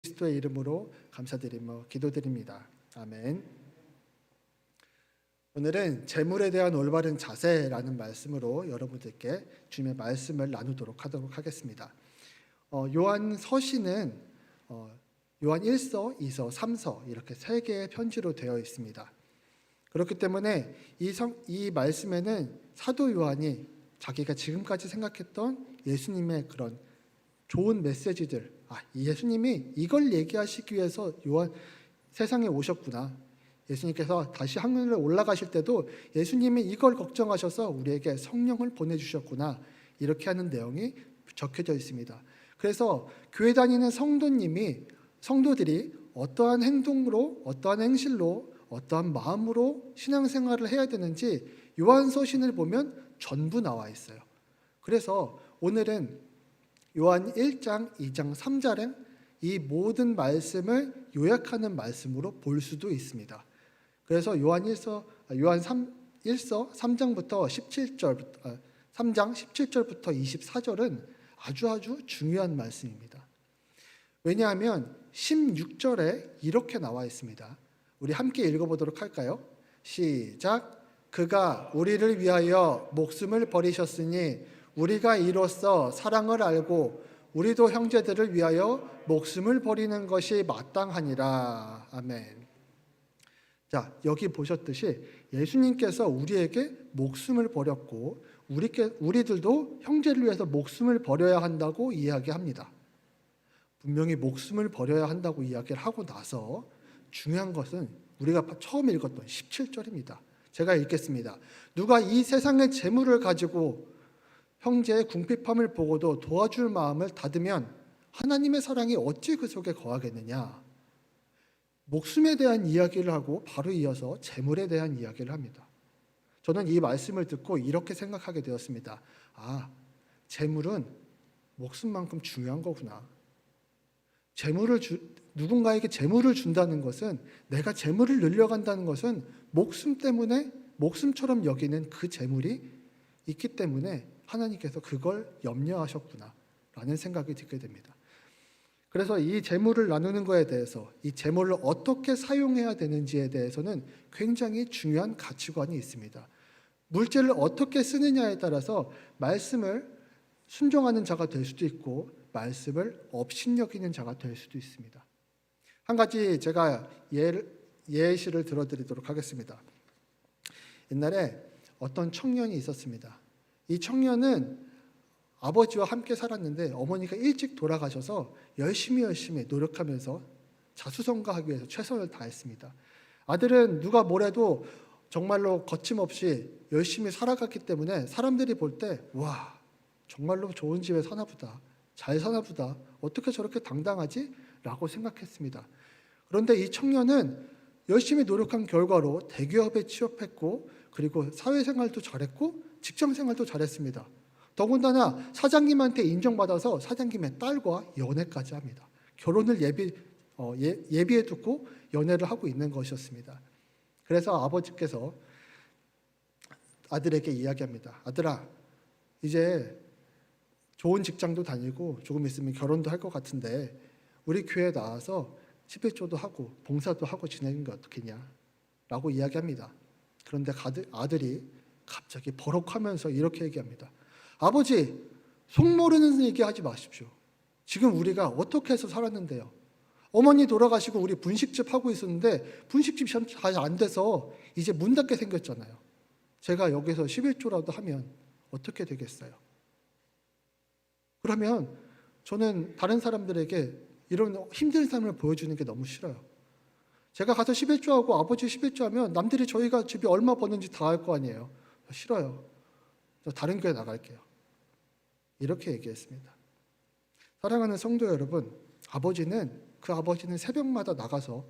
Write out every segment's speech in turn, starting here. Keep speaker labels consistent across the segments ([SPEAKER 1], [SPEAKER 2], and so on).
[SPEAKER 1] 그리스도의 이름으로 감사드리며 기도드립니다. 아멘. 오늘은 재물에 대한 올바른 자세라는 말씀으로 여러분들께 주님의 말씀을 나누도록 하겠습니다. 요한 서신은 요한 1서, 2서, 3서 이렇게 세 개의 편지로 되어 있습니다. 그렇기 때문에 이 말씀에는 사도 요한이 자기가 지금까지 생각했던 예수님의 그런 좋은 메시지들, 예수님이 이걸 얘기하시기 위해서 세상에 오셨구나. 예수님께서 다시 하늘에 올라가실 때도 예수님이 이걸 걱정하셔서 우리에게 성령을 보내주셨구나. 이렇게 하는 내용이 적혀져 있습니다. 그래서 교회 다니는 성도들이 어떠한 행동으로, 어떠한 행실로, 어떠한 마음으로 신앙생활을 해야 되는지 요한서신을 보면 전부 나와 있어요. 그래서 오늘은 요한 1장, 2장, 3장은 이 모든 말씀을 요약하는 말씀으로 볼 수도 있습니다. 그래서 요한 1서 3장부터 3장 17절부터 24절은 아주 중요한 말씀입니다. 왜냐하면 16절에 이렇게 나와 있습니다. 우리 함께 읽어보도록 할까요? 시작. 그가 우리를 위하여 목숨을 버리셨으니 우리가 이로써 사랑을 알고 우리도 형제들을 위하여 목숨을 버리는 것이 마땅하니라. 아멘. 자, 여기 보셨듯이 예수님께서 우리에게 목숨을 버렸고 우리들도 형제를 위해서 목숨을 버려야 한다고 이야기합니다. 분명히 목숨을 버려야 한다고 이야기를 하고 나서 중요한 것은 우리가 처음 읽었던 17절입니다. 제가 읽겠습니다. 누가 이 세상의 재물을 가지고 형제의 궁핍함을 보고도 도와줄 마음을 닫으면 하나님의 사랑이 어찌 그 속에 거하겠느냐. 목숨에 대한 이야기를 하고 바로 이어서 재물에 대한 이야기를 합니다. 저는 이 말씀을 듣고 이렇게 생각하게 되었습니다. 재물은 목숨만큼 중요한 거구나. 누군가에게 재물을 준다는 것은, 내가 재물을 늘려간다는 것은 목숨 때문에 목숨처럼 여기는 그 재물이 있기 때문에 하나님께서 그걸 염려하셨구나 라는 생각이 들게 됩니다. 그래서 이 재물을 나누는 것에 대해서, 이 재물을 어떻게 사용해야 되는지에 대해서는 굉장히 중요한 가치관이 있습니다. 물질을 어떻게 쓰느냐에 따라서 말씀을 순종하는 자가 될 수도 있고 말씀을 업신여기는 자가 될 수도 있습니다. 한 가지 제가 예시를 들어드리도록 하겠습니다. 옛날에 어떤 청년이 있었습니다. 이 청년은 아버지와 함께 살았는데 어머니가 일찍 돌아가셔서 열심히 노력하면서 자수성가하기 위해서 최선을 다했습니다. 아들은 누가 뭐래도 정말로 거침없이 열심히 살아갔기 때문에 사람들이 볼 때 정말로 좋은 집에 사나 보다, 잘 사나 보다, 어떻게 저렇게 당당하지? 라고 생각했습니다. 그런데 이 청년은 열심히 노력한 결과로 대기업에 취업했고 그리고 사회생활도 잘했고 직장생활도 잘했습니다. 더군다나 사장님한테 인정받아서 사장님의 딸과 연애까지 합니다. 결혼을 예비해 두고 연애를 하고 있는 것이었습니다. 그래서 아버지께서 아들에게 이야기합니다. 아들아, 이제 좋은 직장도 다니고 조금 있으면 결혼도 할 것 같은데 우리 교회에 나와서 11조도 하고 봉사도 하고 지내는 게 어떻겠냐 라고 이야기합니다. 그런데 아들이 갑자기 버럭하면서 이렇게 얘기합니다. 아버지, 속 모르는 얘기하지 마십시오. 지금 우리가 어떻게 해서 살았는데요. 어머니 돌아가시고 우리 분식집 하고 있었는데 분식집이 잘 안 돼서 이제 문 닫게 생겼잖아요. 제가 여기서 11조라도 하면 어떻게 되겠어요? 그러면 저는 다른 사람들에게 이런 힘든 삶을 보여주는 게 너무 싫어요. 제가 가서 11조하고 아버지 11조 하면 남들이 저희가 집이 얼마 버는지 다 알 거 아니에요. 싫어요. 저 다른 교회 나갈게요. 이렇게 얘기했습니다. 사랑하는 성도 여러분, 아버지는 새벽마다 나가서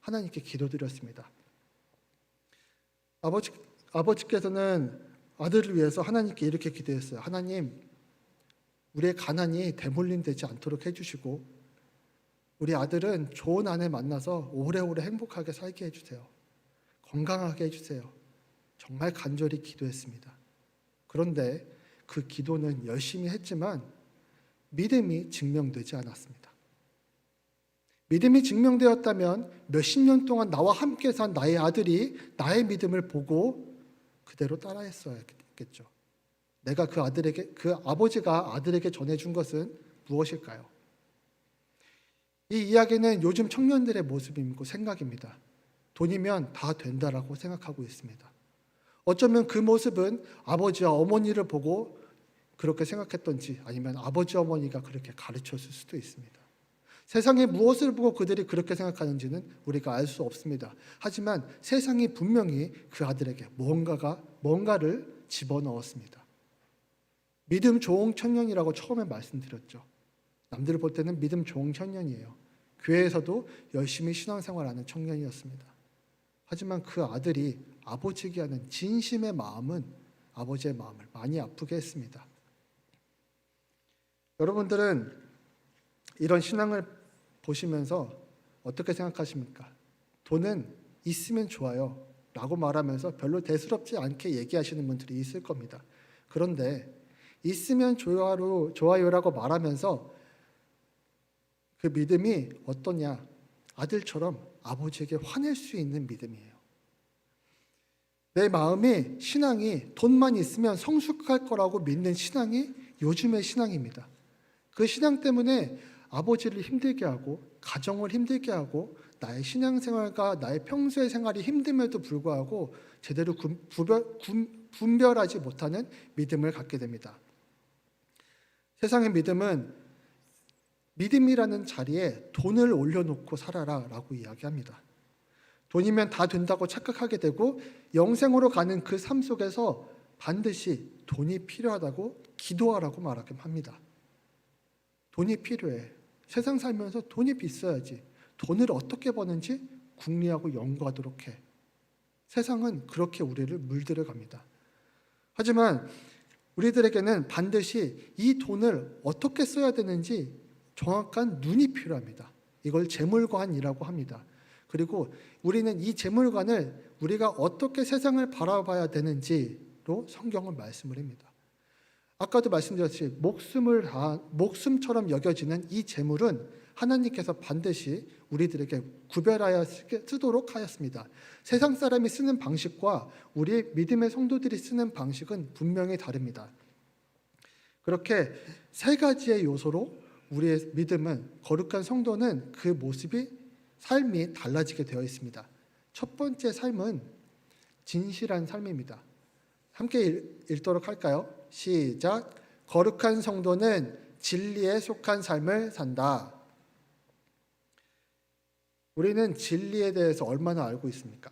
[SPEAKER 1] 하나님께 기도드렸습니다. 아버지께서는 아들을 위해서 하나님께 이렇게 기도했어요. 하나님, 우리의 가난이 대물림되지 않도록 해주시고 우리 아들은 좋은 아내 만나서 오래오래 행복하게 살게 해주세요. 건강하게 해주세요. 정말 간절히 기도했습니다. 그런데 그 기도는 열심히 했지만 믿음이 증명되지 않았습니다. 믿음이 증명되었다면 몇십 년 동안 나와 함께 산 나의 아들이 나의 믿음을 보고 그대로 따라했어야겠죠. 내가 그 아버지가 아들에게 전해준 것은 무엇일까요? 이 이야기는 요즘 청년들의 모습이고 생각입니다. 돈이면 다 된다라고 생각하고 있습니다. 어쩌면 그 모습은 아버지와 어머니를 보고 그렇게 생각했던지 아니면 아버지 어머니가 그렇게 가르쳤을 수도 있습니다. 세상에 무엇을 보고 그들이 그렇게 생각하는지는 우리가 알 수 없습니다. 하지만 세상이 분명히 그 아들에게 뭔가를 집어넣었습니다. 믿음 좋은 청년이라고 처음에 말씀드렸죠. 남들 볼 때는 믿음 좋은 청년이에요. 교회에서도 열심히 신앙생활하는 청년이었습니다. 하지만 그 아들이 아버지에게 하는 진심의 마음은 아버지의 마음을 많이 아프게 했습니다. 여러분들은 이런 신앙을 보시면서 어떻게 생각하십니까? 돈은 있으면 좋아요 라고 말하면서 별로 대수롭지 않게 얘기하시는 분들이 있을 겁니다. 그런데 있으면 좋아요라고 말하면서 그 믿음이 어떠냐? 아들처럼 아버지에게 화낼 수 있는 믿음이에요. 내 마음이 신앙이 돈만 있으면 성숙할 거라고 믿는 신앙이 요즘의 신앙입니다. 그 신앙 때문에 아버지를 힘들게 하고 가정을 힘들게 하고 나의 신앙생활과 나의 평소의 생활이 힘듦에도 불구하고 제대로 분별하지 못하는 믿음을 갖게 됩니다. 세상의 믿음이라는 자리에 돈을 올려놓고 살아라 라고 이야기합니다. 돈이면 다 된다고 착각하게 되고 영생으로 가는 그 삶 속에서 반드시 돈이 필요하다고 기도하라고 말하긴 합니다. 돈이 필요해. 세상 살면서 돈이 있어야지. 돈을 어떻게 버는지 궁리하고 연구하도록 해. 세상은 그렇게 우리를 물들여갑니다. 하지만 우리들에게는 반드시 이 돈을 어떻게 써야 되는지 정확한 눈이 필요합니다. 이걸 재물관이라고 합니다. 그리고 우리는 이 재물관을 우리가 어떻게 세상을 바라봐야 되는지로 성경은 말씀을 합니다. 아까도 말씀드렸듯이 목숨처럼 여겨지는 이 재물은 하나님께서 반드시 우리들에게 구별하여 쓰도록 하였습니다. 세상 사람이 쓰는 방식과 우리 믿음의 성도들이 쓰는 방식은 분명히 다릅니다. 그렇게 세 가지의 요소로 우리의 믿음은, 거룩한 성도는 그 삶이 달라지게 되어 있습니다. 첫 번째 삶은 진실한 삶입니다. 함께 읽도록 할까요? 시작. 거룩한 성도는 진리에 속한 삶을 산다. 우리는 진리에 대해서 얼마나 알고 있습니까?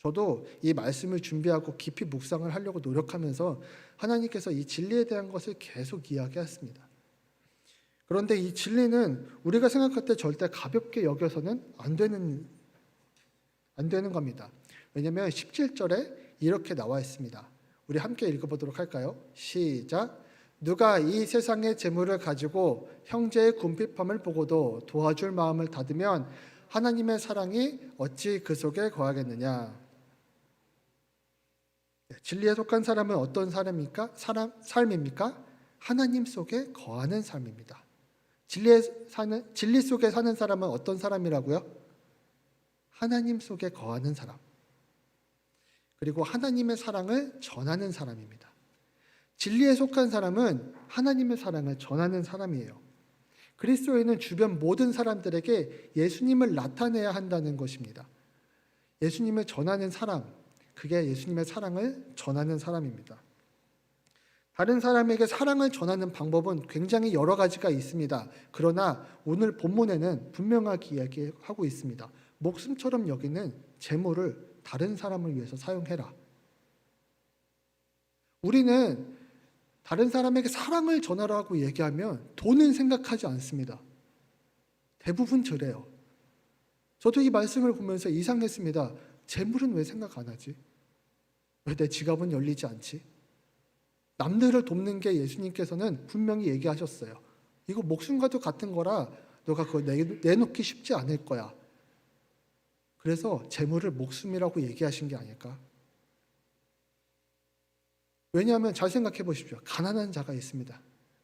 [SPEAKER 1] 저도 이 말씀을 준비하고 깊이 묵상을 하려고 노력하면서 하나님께서 이 진리에 대한 것을 계속 이야기했습니다. 그런데 이 진리는 우리가 생각할 때 절대 가볍게 여겨서는 안 되는 겁니다. 왜냐하면 17절에 이렇게 나와 있습니다. 우리 함께 읽어보도록 할까요? 시작. 누가 이 세상의 재물을 가지고 형제의 궁핍함을 보고도 도와줄 마음을 닫으면 하나님의 사랑이 어찌 그 속에 거하겠느냐. 진리에 속한 사람은 어떤 삶입니까? 하나님 속에 거하는 삶입니다. 진리 속에 사는 사람은 어떤 사람이라고요? 하나님 속에 거하는 사람. 그리고 하나님의 사랑을 전하는 사람입니다. 진리에 속한 사람은 하나님의 사랑을 전하는 사람이에요. 그리스도인은 주변 모든 사람들에게 예수님을 나타내야 한다는 것입니다. 예수님을 전하는 사람, 그게 예수님의 사랑을 전하는 사람입니다. 다른 사람에게 사랑을 전하는 방법은 굉장히 여러 가지가 있습니다. 그러나 오늘 본문에는 분명하게 이야기하고 있습니다. 목숨처럼 여기는 재물을 다른 사람을 위해서 사용해라. 우리는 다른 사람에게 사랑을 전하라고 얘기하면 돈은 생각하지 않습니다. 대부분 그래요. 저도 이 말씀을 보면서 이상했습니다. 재물은 왜 생각 안 하지? 왜 내 지갑은 열리지 않지? 남들을 돕는 게 예수님께서는 분명히 얘기하셨어요. 이거 목숨과도 같은 거라 너가 그거 내놓기 쉽지 않을 거야. 그래서 재물을 목숨이라고 얘기하신 게 아닐까? 왜냐하면 잘 생각해 보십시오. 가난한 자가 있습니다.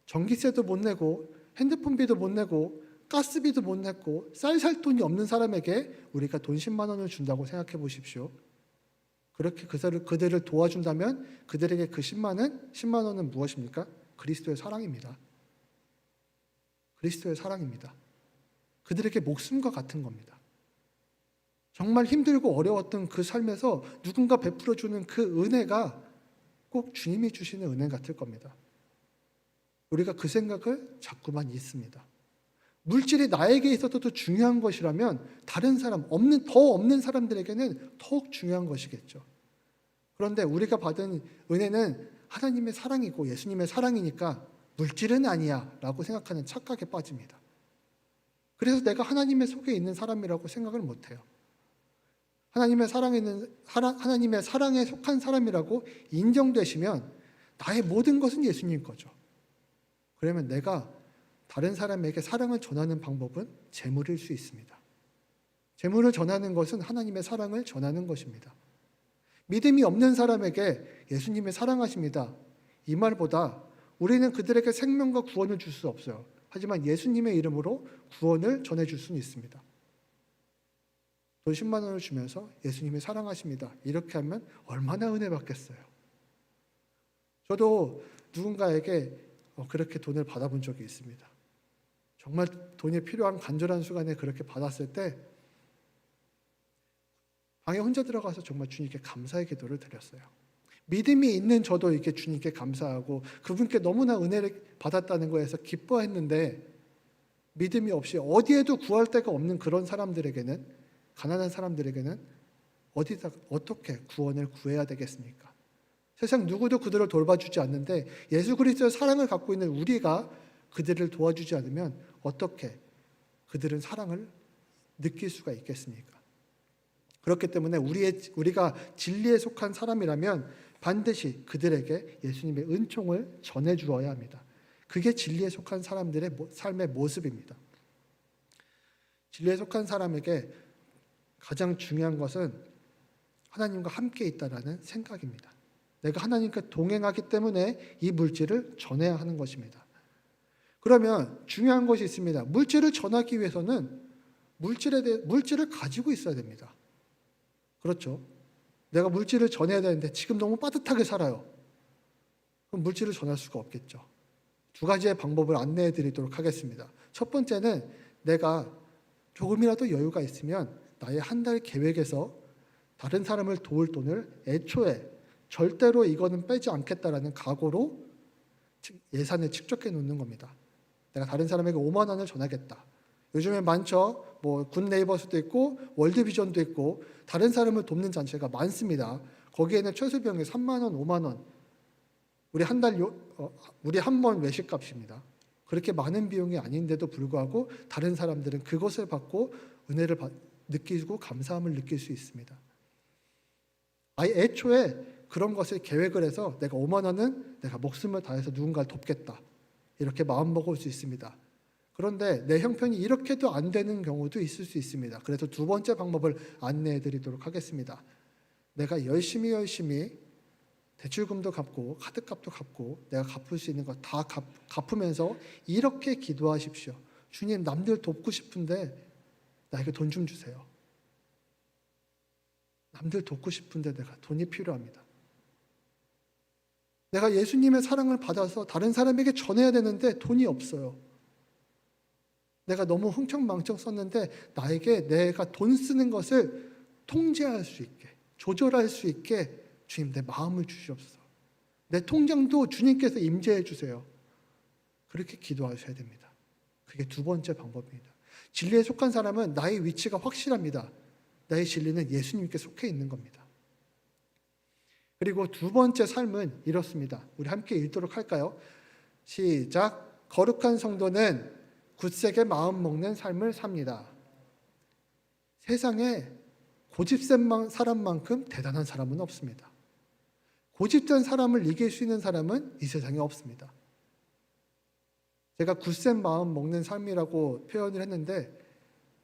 [SPEAKER 1] 전기세도 못 내고 핸드폰비도 못 내고 가스비도 못 냈고 쌀 살 돈이 없는 사람에게 우리가 돈 10만 원을 준다고 생각해 보십시오. 그렇게 그들을 도와준다면 그들에게 그 10만 원은 무엇입니까? 그리스도의 사랑입니다. 그리스도의 사랑입니다. 그들에게 목숨과 같은 겁니다. 정말 힘들고 어려웠던 그 삶에서 누군가 베풀어주는 그 은혜가 꼭 주님이 주시는 은혜 같을 겁니다. 우리가 그 생각을 자꾸만 잊습니다. 물질이 나에게 있어도 중요한 것이라면 다른 사람, 더 없는 사람들에게는 더욱 중요한 것이겠죠. 그런데 우리가 받은 은혜는 하나님의 사랑이고 예수님의 사랑이니까 물질은 아니야 라고 생각하는 착각에 빠집니다. 그래서 내가 하나님의 속에 있는 사람이라고 생각을 못해요. 하나님의 사랑에 속한 사람이라고 인정되시면 나의 모든 것은 예수님 거죠. 그러면 내가 다른 사람에게 사랑을 전하는 방법은 재물일 수 있습니다. 재물을 전하는 것은 하나님의 사랑을 전하는 것입니다. 믿음이 없는 사람에게 예수님의 사랑하십니다. 이 말보다 우리는 그들에게 생명과 구원을 줄 수 없어요. 하지만 예수님의 이름으로 구원을 전해줄 수는 있습니다. 돈 10만 원을 주면서 예수님이 사랑하십니다. 이렇게 하면 얼마나 은혜 받겠어요. 저도 누군가에게 그렇게 돈을 받아본 적이 있습니다. 정말 돈이 필요한 간절한 순간에 그렇게 받았을 때 방에 혼자 들어가서 정말 주님께 감사의 기도를 드렸어요. 믿음이 있는 저도 이렇게 주님께 감사하고 그분께 너무나 은혜를 받았다는 거에서 기뻐했는데 믿음이 없이 어디에도 구할 데가 없는 그런 사람들에게는, 가난한 사람들에게는 어떻게 구원을 구해야 되겠습니까? 세상 누구도 그들을 돌봐주지 않는데 예수 그리스도의 사랑을 갖고 있는 우리가 그들을 도와주지 않으면 어떻게 그들은 사랑을 느낄 수가 있겠습니까? 그렇기 때문에 우리가 진리에 속한 사람이라면 반드시 그들에게 예수님의 은총을 전해주어야 합니다. 그게 진리에 속한 사람들의 삶의 모습입니다. 진리에 속한 사람에게 가장 중요한 것은 하나님과 함께 있다라는 생각입니다. 내가 하나님과 동행하기 때문에 이 물질을 전해야 하는 것입니다. 그러면 중요한 것이 있습니다. 물질을 전하기 위해서는 물질을 가지고 있어야 됩니다. 그렇죠? 내가 물질을 전해야 되는데 지금 너무 빠듯하게 살아요. 그럼 물질을 전할 수가 없겠죠. 두 가지의 방법을 안내해 드리도록 하겠습니다. 첫 번째는 내가 조금이라도 여유가 있으면 나의 한 달 계획에서 다른 사람을 도울 돈을 애초에 절대로 이거는 빼지 않겠다라는 각오로 예산을 축적해 놓는 겁니다. 내가 다른 사람에게 5만 원을 전하겠다. 요즘에 많죠. 굿네이버스도 있고 월드비전도 있고 다른 사람을 돕는 단체가 많습니다. 거기에는 최소 비용이 3만 원, 5만 원. 우리 한 번 외식값입니다. 그렇게 많은 비용이 아닌데도 불구하고 다른 사람들은 그것을 받고 은혜를 느끼고 감사함을 느낄 수 있습니다. 아예 애초에 그런 것을 계획을 해서 내가 5만 원은 내가 목숨을 다해서 누군가를 돕겠다. 이렇게 마음먹을 수 있습니다. 그런데 내 형편이 이렇게도 안 되는 경우도 있을 수 있습니다. 그래서 두 번째 방법을 안내해 드리도록 하겠습니다. 내가 열심히 대출금도 갚고 카드값도 갚고 내가 갚을 수 있는 거 다 갚으면서 이렇게 기도하십시오. 주님, 남들 돕고 싶은데 나에게 돈 좀 주세요. 남들 돕고 싶은데 내가 돈이 필요합니다. 내가 예수님의 사랑을 받아서 다른 사람에게 전해야 되는데 돈이 없어요. 내가 너무 흥청망청 썼는데 나에게 내가 돈 쓰는 것을 통제할 수 있게, 조절할 수 있게 주님 내 마음을 주시옵소서. 내 통장도 주님께서 임재해 주세요. 그렇게 기도하셔야 됩니다. 그게 두 번째 방법입니다. 진리에 속한 사람은 나의 위치가 확실합니다. 나의 진리는 예수님께 속해 있는 겁니다. 그리고 두 번째 삶은 이렇습니다. 우리 함께 읽도록 할까요? 시작. 거룩한 성도는 굳세게 마음 먹는 삶을 삽니다. 세상에 고집센 사람만큼 대단한 사람은 없습니다. 고집된 사람을 이길 수 있는 사람은 이 세상에 없습니다. 제가 굳센 마음 먹는 삶이라고 표현을 했는데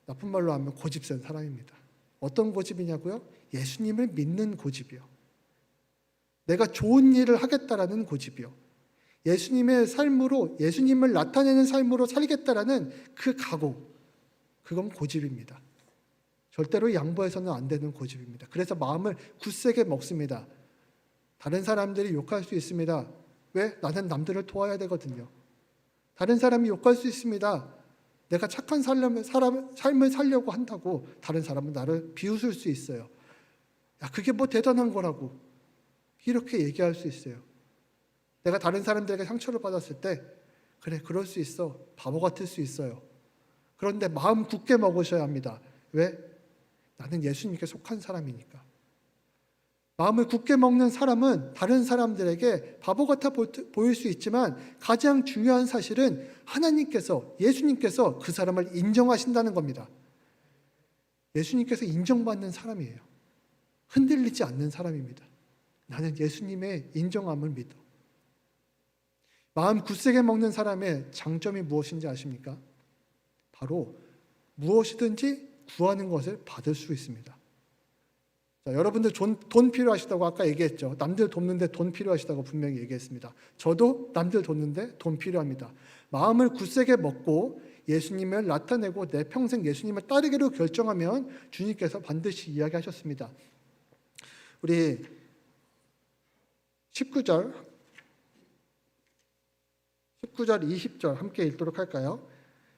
[SPEAKER 1] 나쁜 말로 하면 고집센 사람입니다. 어떤 고집이냐고요? 예수님을 믿는 고집이요. 내가 좋은 일을 하겠다라는 고집이요. 예수님의 삶으로, 예수님을 나타내는 삶으로 살겠다라는 그 각오, 그건 고집입니다. 절대로 양보해서는 안 되는 고집입니다. 그래서 마음을 굳세게 먹습니다. 다른 사람들이 욕할 수 있습니다. 왜? 나는 남들을 도와야 되거든요. 다른 사람이 욕할 수 있습니다. 내가 착한 삶을 살려고 한다고 다른 사람은 나를 비웃을 수 있어요. 야, 그게 뭐 대단한 거라고 이렇게 얘기할 수 있어요. 내가 다른 사람들에게 상처를 받았을 때 그래, 그럴 수 있어. 바보 같을 수 있어요. 그런데 마음 굳게 먹으셔야 합니다. 왜? 나는 예수님께 속한 사람이니까. 마음을 굳게 먹는 사람은 다른 사람들에게 바보 같아 보일 수 있지만 가장 중요한 사실은 하나님께서, 예수님께서 그 사람을 인정하신다는 겁니다. 예수님께서 인정받는 사람이에요. 흔들리지 않는 사람입니다. 나는 예수님의 인정함을 믿어. 마음 굳세게 먹는 사람의 장점이 무엇인지 아십니까? 바로 무엇이든지 구하는 것을 받을 수 있습니다. 자, 여러분들 돈 필요하시다고 아까 얘기했죠. 남들 돕는데 돈 필요하시다고 분명히 얘기했습니다. 저도 남들 돕는데 돈 필요합니다. 마음을 굳세게 먹고 예수님을 나타내고 내 평생 예수님을 따르기로 결정하면 주님께서 반드시 이야기하셨습니다. 우리 19절 20절 함께 읽도록 할까요?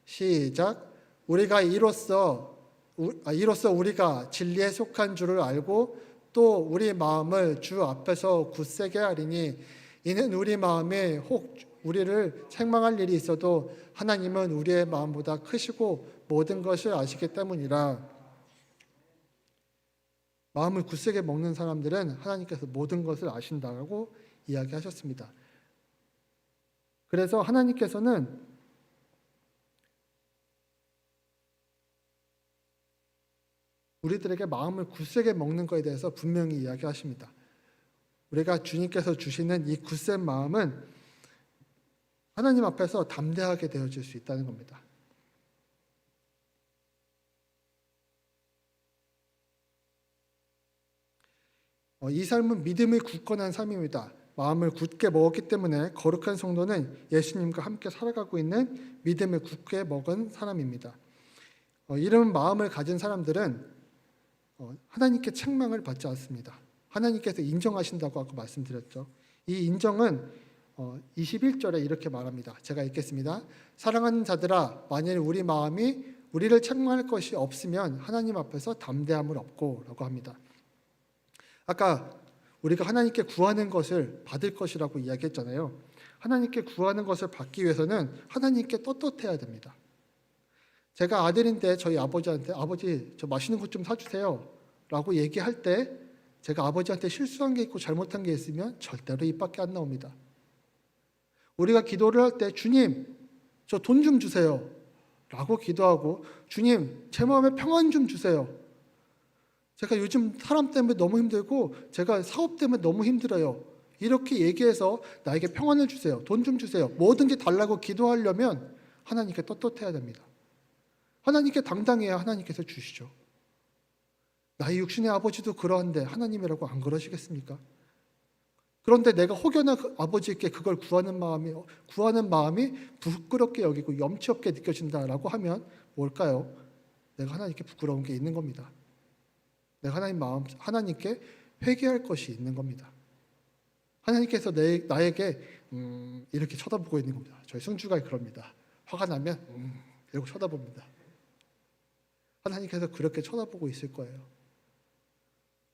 [SPEAKER 1] 시작. 이로써 우리가 진리에 속한 줄을 알고 또 우리 마음을 주 앞에서 굳세게 하리니 이는 우리 마음에 혹 우리를 책망할 일이 있어도 하나님은 우리의 마음보다 크시고 모든 것을 아시기 때문이라. 마음을 굳세게 먹는 사람들은 하나님께서 모든 것을 아신다고 이야기하셨습니다. 그래서 하나님께서는 우리들에게 마음을 굳세게 먹는 것에 대해서 분명히 이야기하십니다. 우리가 주님께서 주시는 이 굳센 마음은 하나님 앞에서 담대하게 되어질 수 있다는 겁니다. 이 삶은 믿음의 굳건한 삶입니다. 마음을 굳게 먹었기 때문에 거룩한 성도는 예수님과 함께 살아가고 있는 믿음을 굳게 먹은 사람입니다. 이런 마음을 가진 사람들은 하나님께 책망을 받지 않습니다. 하나님께서 인정하신다고 아까 말씀드렸죠. 이 인정은 21절에 이렇게 말합니다. 제가 읽겠습니다. 사랑하는 자들아, 만일 우리 마음이 우리를 책망할 것이 없으면 하나님 앞에서 담대함을 얻고 라고 합니다. 아까 우리가 하나님께 구하는 것을 받을 것이라고 이야기했잖아요. 하나님께 구하는 것을 받기 위해서는 하나님께 떳떳해야 됩니다. 제가 아들인데 저희 아버지한테 아버지 저 맛있는 것 좀 사주세요 라고 얘기할 때 제가 아버지한테 실수한 게 있고 잘못한 게 있으면 절대로 입 밖에 안 나옵니다. 우리가 기도를 할 때 주님 저 돈 좀 주세요 라고 기도하고 주님 제 마음에 평안 좀 주세요. 제가 요즘 사람 때문에 너무 힘들고 제가 사업 때문에 너무 힘들어요. 이렇게 얘기해서 나에게 평안을 주세요. 돈 좀 주세요. 뭐든지 달라고 기도하려면 하나님께 떳떳해야 됩니다. 하나님께 당당해야 하나님께서 주시죠. 나의 육신의 아버지도 그러한데 하나님이라고 안 그러시겠습니까? 그런데 내가 혹여나 아버지께 그걸 구하는 마음이 부끄럽게 여기고 염치 없게 느껴진다라고 하면 뭘까요? 내가 하나님께 부끄러운 게 있는 겁니다. 내가 하나님께 회개할 것이 있는 겁니다. 하나님께서 나에게 이렇게 쳐다보고 있는 겁니다. 저희 승주가 그럽니다. 화가 나면 이렇게 쳐다봅니다. 하나님께서 그렇게 쳐다보고 있을 거예요.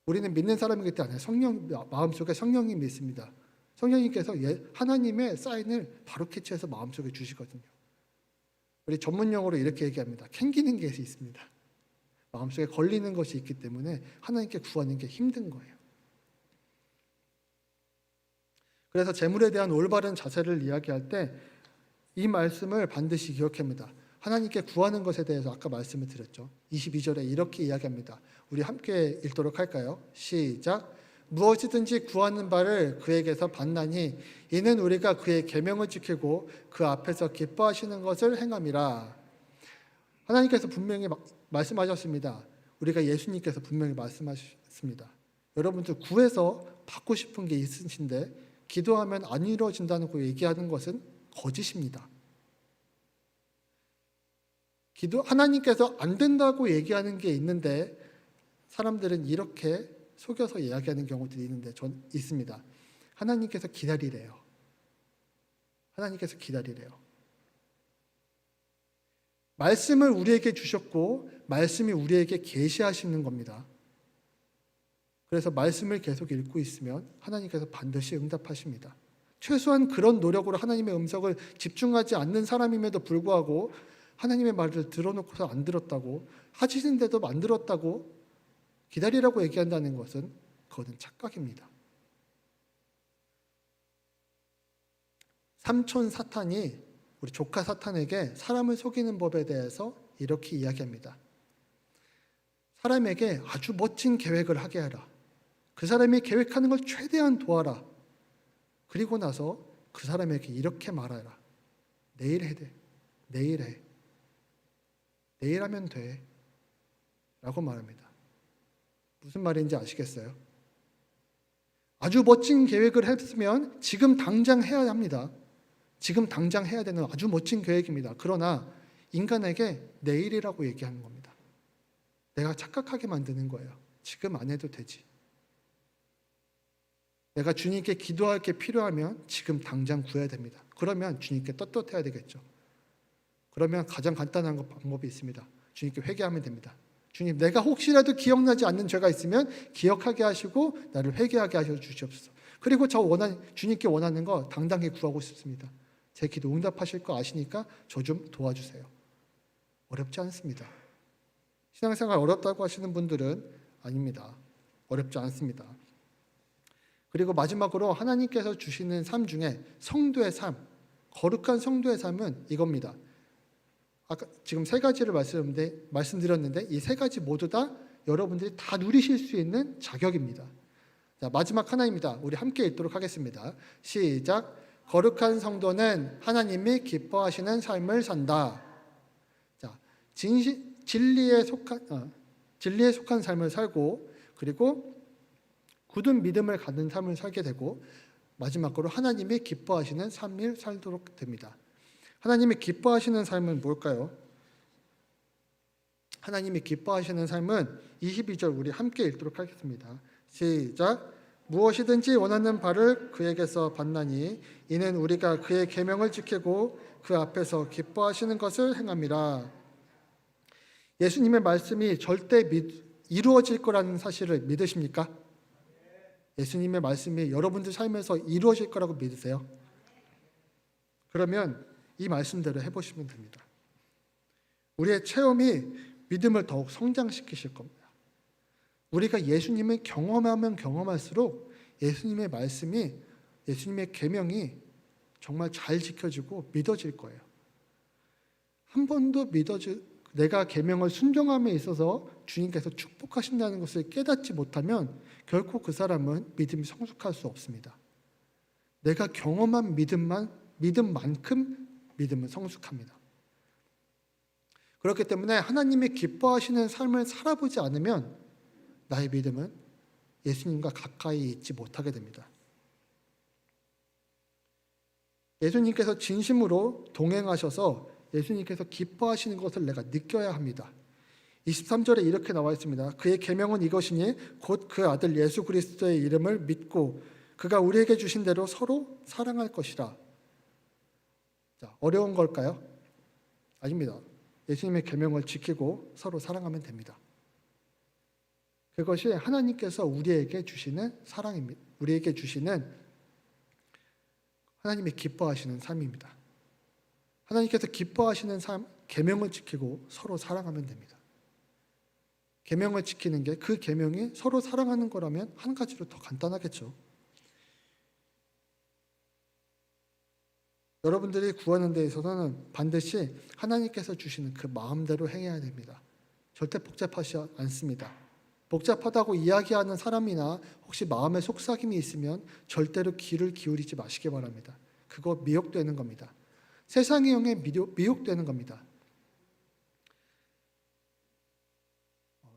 [SPEAKER 1] 우리는 믿는 사람이기 때문에 마음속에 성령님이 있습니다. 성령님께서 하나님의 사인을 바로 캐치해서 마음속에 주시거든요. 우리 전문용어로 이렇게 얘기합니다. 캥기는 게 있습니다. 마음속에 걸리는 것이 있기 때문에 하나님께 구하는 게 힘든 거예요. 그래서 재물에 대한 올바른 자세를 이야기할 때 이 말씀을 반드시 기억합니다. 하나님께 구하는 것에 대해서 아까 말씀을 드렸죠. 22절에 이렇게 이야기합니다. 우리 함께 읽도록 할까요? 시작. 무엇이든지 구하는 바를 그에게서 받나니 이는 우리가 그의 계명을 지키고 그 앞에서 기뻐하시는 것을 행함이라. 하나님께서 분명히 말씀하셨습니다. 우리가 예수님께서 분명히 말씀하셨습니다. 여러분들 구해서 받고 싶은 게 있으신데 기도하면 안 이루어진다고 얘기하는 것은 거짓입니다. 하나님께서 안 된다고 얘기하는 게 있는데 사람들은 이렇게 속여서 이야기하는 경우들이 있습니다. 하나님께서 기다리래요. 하나님께서 기다리래요. 말씀을 우리에게 주셨고 말씀이 우리에게 계시하시는 겁니다. 그래서 말씀을 계속 읽고 있으면 하나님께서 반드시 응답하십니다. 최소한 그런 노력으로 하나님의 음성을 집중하지 않는 사람임에도 불구하고 하나님의 말을 들어놓고서 안 들었다고, 하시는데도 안 들었다고 기다리라고 얘기한다는 것은 그것은 착각입니다. 삼촌 사탄이 우리 조카 사탄에게 사람을 속이는 법에 대해서 이렇게 이야기합니다. 사람에게 아주 멋진 계획을 하게 하라. 그 사람이 계획하는 걸 최대한 도와라. 그리고 나서 그 사람에게 이렇게 말하라. 내일 해. 내일 해. 내일 하면 돼. 라고 말합니다. 무슨 말인지 아시겠어요? 아주 멋진 계획을 했으면 지금 당장 해야 합니다. 지금 당장 해야 되는 아주 멋진 계획입니다. 그러나 인간에게 내일이라고 얘기하는 겁니다. 내가 착각하게 만드는 거예요. 지금 안 해도 되지. 내가 주님께 기도할 게 필요하면 지금 당장 구해야 됩니다. 그러면 주님께 떳떳해야 되겠죠. 그러면 가장 간단한 방법이 있습니다. 주님께 회개하면 됩니다. 주님, 내가 혹시라도 기억나지 않는 죄가 있으면 기억하게 하시고 나를 회개하게 하셔 주시옵소서. 그리고 주님께 원하는 거 당당히 구하고 싶습니다. 제 기도 응답하실 거 아시니까 저 좀 도와주세요. 어렵지 않습니다. 신앙생활 어렵다고 하시는 분들은 아닙니다. 어렵지 않습니다. 그리고 마지막으로 하나님께서 주시는 삶 중에 성도의 삶, 거룩한 성도의 삶은 이겁니다. 아까 지금 세 가지를 말씀드렸는데 이 세 가지 모두 다 여러분들이 다 누리실 수 있는 자격입니다. 자, 마지막 하나입니다. 우리 함께 읽도록 하겠습니다. 시작. 거룩한 성도는 하나님이 기뻐하시는 삶을 산다. 자, 진리에 속한 삶을 살고, 그리고 굳은 믿음을 갖는 삶을 살게 되고, 마지막으로 하나님이 기뻐하시는 삶을 살도록 됩니다. 하나님이 기뻐하시는 삶은 뭘까요? 하나님이 기뻐하시는 삶은 22절 우리 함께 읽도록 하겠습니다. 시작. 무엇이든지 원하는 바를 그에게서 받나니 이는 우리가 그의 계명을 지키고 그 앞에서 기뻐하시는 것을 행함이라. 예수님의 말씀이 절대 이루어질 거라는 사실을 믿으십니까? 예수님의 말씀이 여러분들 삶에서 이루어질 거라고 믿으세요? 그러면 이 말씀대로 해보시면 됩니다. 우리의 체험이 믿음을 더욱 성장시키실 겁니다. 우리가 예수님을 경험하면 경험할수록 예수님의 말씀이, 예수님의 계명이 정말 잘 지켜지고 믿어질 거예요. 한 번도 내가 계명을 순종함에 있어서 주님께서 축복하신다는 것을 깨닫지 못하면 결코 그 사람은 믿음이 성숙할 수 없습니다. 내가 경험한 믿음만큼 믿음은 성숙합니다. 그렇기 때문에 하나님이 기뻐하시는 삶을 살아보지 않으면 나의 믿음은 예수님과 가까이 있지 못하게 됩니다. 예수님께서 진심으로 동행하셔서 예수님께서 기뻐하시는 것을 내가 느껴야 합니다. 23절에 이렇게 나와 있습니다. 그의 계명은 이것이니 곧 그 아들 예수 그리스도의 이름을 믿고 그가 우리에게 주신 대로 서로 사랑할 것이라. 자, 어려운 걸까요? 아닙니다. 예수님의 계명을 지키고 서로 사랑하면 됩니다. 그것이 하나님께서 우리에게 주시는 사랑입니다. 우리에게 주시는 하나님이 기뻐하시는 삶입니다. 하나님께서 기뻐하시는 삶, 계명을 지키고 서로 사랑하면 됩니다. 계명을 지키는 게, 그 계명이 서로 사랑하는 거라면 한 가지로 더 간단하겠죠. 여러분들이 구하는 데 있어서는 반드시 하나님께서 주시는 그 마음대로 행해야 됩니다. 절대 복잡하지 않습니다. 복잡하다고 이야기하는 사람이나 혹시 마음에 속삭임이 있으면 절대로 귀를 기울이지 마시기 바랍니다. 그거 미혹되는 겁니다. 세상의 영에 미혹되는 겁니다.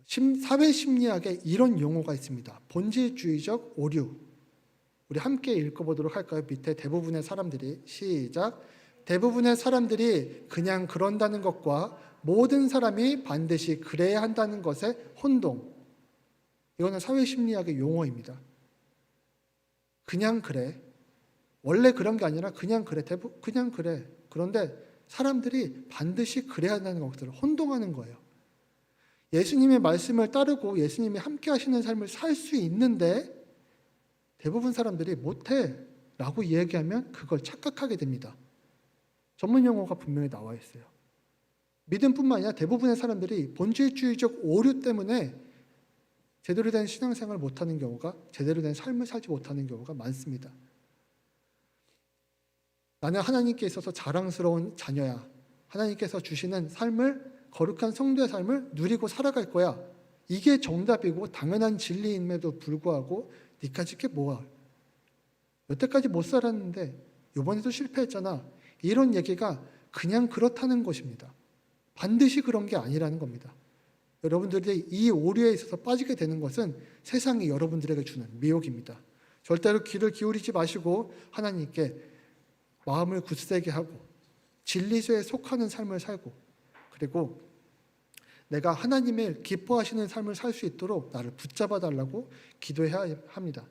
[SPEAKER 1] 사회심리학에 이런 용어가 있습니다. 본질주의적 오류. 우리 함께 읽어보도록 할까요? 밑에 대부분의 사람들이, 시작. 대부분의 사람들이 그냥 그런다는 것과 모든 사람이 반드시 그래야 한다는 것의 혼동. 이거는 사회심리학의 용어입니다. 그냥 그래. 원래 그런 게 아니라 그냥 그래. 그냥 그래. 그런데 사람들이 반드시 그래야 한다는 것들을 혼동하는 거예요. 예수님의 말씀을 따르고 예수님이 함께 하시는 삶을 살 수 있는데 대부분 사람들이 못해 라고 이야기하면 그걸 착각하게 됩니다. 전문 용어가 분명히 나와 있어요. 믿음뿐만 아니라 대부분의 사람들이 본질주의적 오류 때문에 제대로 된 신앙생활을 못하는 경우가, 제대로 된 삶을 살지 못하는 경우가 많습니다. 나는 하나님께 있어서 자랑스러운 자녀야. 하나님께서 주시는 삶을, 거룩한 성도의 삶을 누리고 살아갈 거야. 이게 정답이고 당연한 진리임에도 불구하고 니까짓 게 뭐야? 여태까지 못 살았는데 이번에도 실패했잖아. 이런 얘기가 그냥 그렇다는 것입니다. 반드시 그런 게 아니라는 겁니다. 여러분들이 이 오류에 있어서 빠지게 되는 것은 세상이 여러분들에게 주는 미혹입니다. 절대로 귀를 기울이지 마시고 하나님께 마음을 굳세게 하고 진리서에 속하는 삶을 살고, 그리고 내가 하나님의 기뻐하시는 삶을 살 수 있도록 나를 붙잡아 달라고 기도해야 합니다.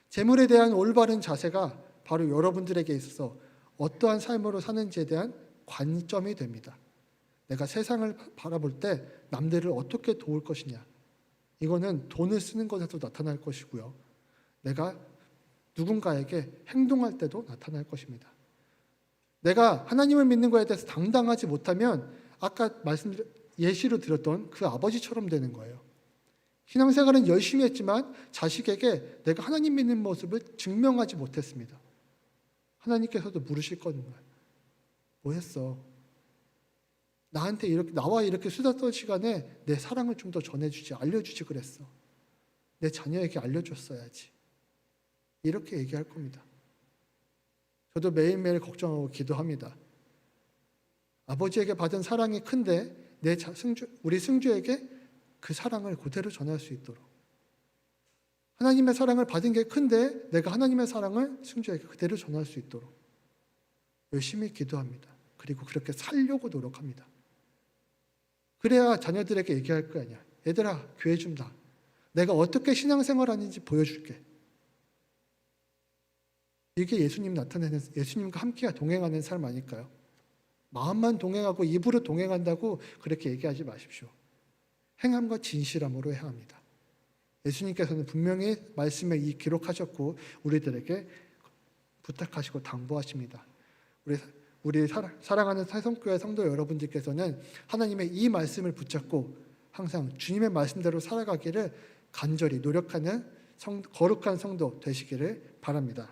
[SPEAKER 1] 재물에 대한 올바른 자세가 바로 여러분들에게 있어서 어떠한 삶으로 사는지에 대한 관점이 됩니다. 내가 세상을 바라볼 때 남들을 어떻게 도울 것이냐, 이거는 돈을 쓰는 것에도 나타날 것이고요. 내가 누군가에게 행동할 때도 나타날 것입니다. 내가 하나님을 믿는 것에 대해서 당당하지 못하면 아까 예시로 드렸던 그 아버지처럼 되는 거예요. 신앙생활은 열심히 했지만 자식에게 내가 하나님 믿는 모습을 증명하지 못했습니다. 하나님께서도 물으실 거예요. 뭐 했어? 나한테 나와 이렇게 수다 떨 시간에 내 사랑을 좀 더 전해주지, 알려주지 그랬어. 내 자녀에게 알려줬어야지. 이렇게 얘기할 겁니다. 저도 매일매일 걱정하고 기도합니다. 아버지에게 받은 사랑이 큰데 우리 승주에게 그 사랑을 그대로 전할 수 있도록, 하나님의 사랑을 받은 게 큰데 내가 하나님의 사랑을 승주에게 그대로 전할 수 있도록 열심히 기도합니다. 그리고 그렇게 살려고 노력합니다. 그래야 자녀들에게 얘기할 거 아니야. 얘들아, 교회 좀 나. 내가 어떻게 신앙생활 하는지 보여줄게. 이게 예수님과 함께 동행하는 삶 아닐까요? 마음만 동행하고 입으로 동행한다고 그렇게 얘기하지 마십시오. 행함과 진실함으로 해야 합니다. 예수님께서는 분명히 말씀에 기록하셨고 우리들에게 부탁하시고 당부하십니다. 우리 사랑하는 사성교회 성도 여러분들께서는 하나님의 이 말씀을 붙잡고 항상 주님의 말씀대로 살아가기를 간절히 노력하는 거룩한 성도 되시기를 바랍니다.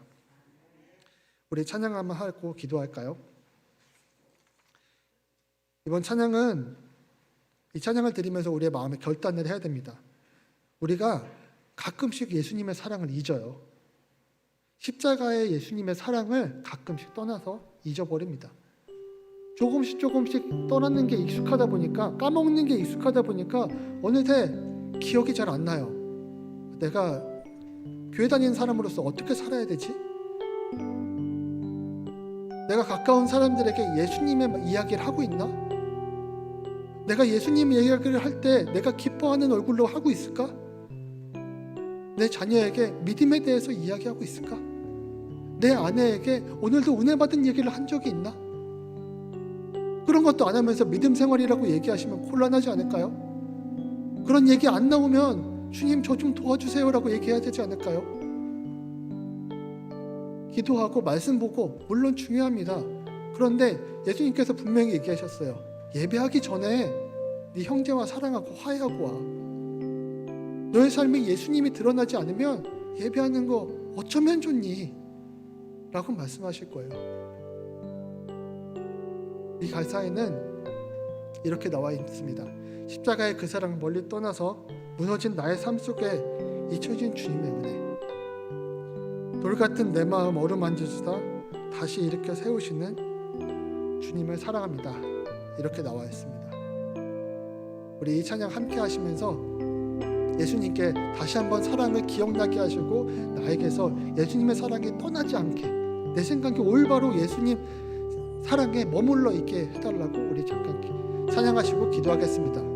[SPEAKER 1] 우리 찬양 한번 하고 기도할까요? 이번 찬양은, 이 찬양을 드리면서 우리의 마음에 결단을 해야 됩니다. 우리가 가끔씩 예수님의 사랑을 잊어요. 십자가의 예수님의 사랑을 가끔씩 떠나서 잊어버립니다. 조금씩 떠나는 게 익숙하다 보니까, 까먹는 게 익숙하다 보니까 어느새 기억이 잘 안 나요. 내가 교회 다니는 사람으로서 어떻게 살아야 되지? 내가 가까운 사람들에게 예수님의 이야기를 하고 있나? 내가 예수님 이야기를 할 때 내가 기뻐하는 얼굴로 하고 있을까? 내 자녀에게 믿음에 대해서 이야기하고 있을까? 내 아내에게 오늘도 은혜 받은 얘기를 한 적이 있나? 그런 것도 안 하면서 믿음 생활이라고 얘기하시면 곤란하지 않을까요? 그런 얘기 안 나오면 주님 저 좀 도와주세요라고 얘기해야 되지 않을까요? 기도하고 말씀 보고 물론 중요합니다. 그런데 예수님께서 분명히 얘기하셨어요. 예배하기 전에 네 형제와 사랑하고 화해하고 와. 너의 삶에 예수님이 드러나지 않으면 예배하는 거 어쩌면 좋니? 라고 말씀하실 거예요. 이 가사에는 이렇게 나와 있습니다. 십자가의 그 사랑 멀리 떠나서 무너진 나의 삶 속에 잊혀진 주님의 은혜, 돌같은 내 마음 어루만져주다 다시 일으켜 세우시는 주님을 사랑합니다. 이렇게 나와 있습니다. 우리 이 찬양 함께 하시면서 예수님께 다시 한번 사랑을 기억나게 하시고 나에게서 예수님의 사랑이 떠나지 않게 내 생각이 올바로 예수님 사랑에 머물러 있게 해달라고 우리 잠깐 찬양하시고 기도하겠습니다.